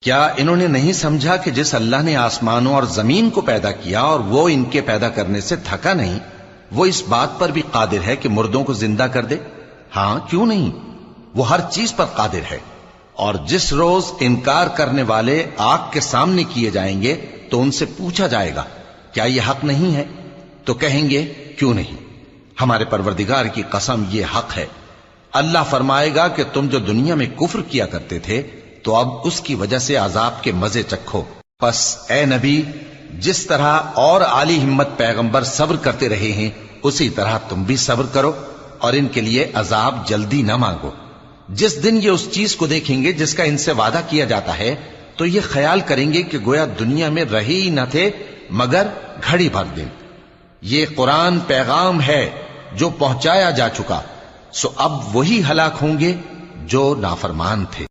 क्या इन्होंने नहीं समझा कि जिस अल्लाह ने आसमानों और जमीन को पैदा किया और वो इनके पैदा करने से थका नहीं, वो इस बात पर भी कादिर है कि मुर्दों को जिंदा कर दे? हां, क्यों नहीं, वो हर चीज पर कादिर है। और जिस रोज इनकार करने वाले आग के सामने किए जाएंगे तो उनसे पूछा जाएगा क्या यह हक नहीं है? तो कहेंगे क्यों नहीं, हमारे परवरदिगार की कसम ये हक है। अल्लाह फरमाएगा कि तुम जो दुनिया में कुफ्र किया करते थे तो अब उसकी वजह से अजाब के मजे चखो। बस ए नबी, जिस तरह और आली हिम्मत पैगंबर सब्र करते रहे हैं उसी तरह तुम भी सब्र करो और इनके लिए अजाब जल्दी ना मांगो। जिस दिन ये उस चीज को देखेंगे जिसका इनसे वादा किया जाता है तो ये ख्याल करेंगे कि गोया दुनिया में रहे ही न थे मगर घड़ी भर दिन। ये कुरान पैगाम है जो पहुंचाया जा चुका, सो अब वही हलाक होंगे जो नाफरमान थे।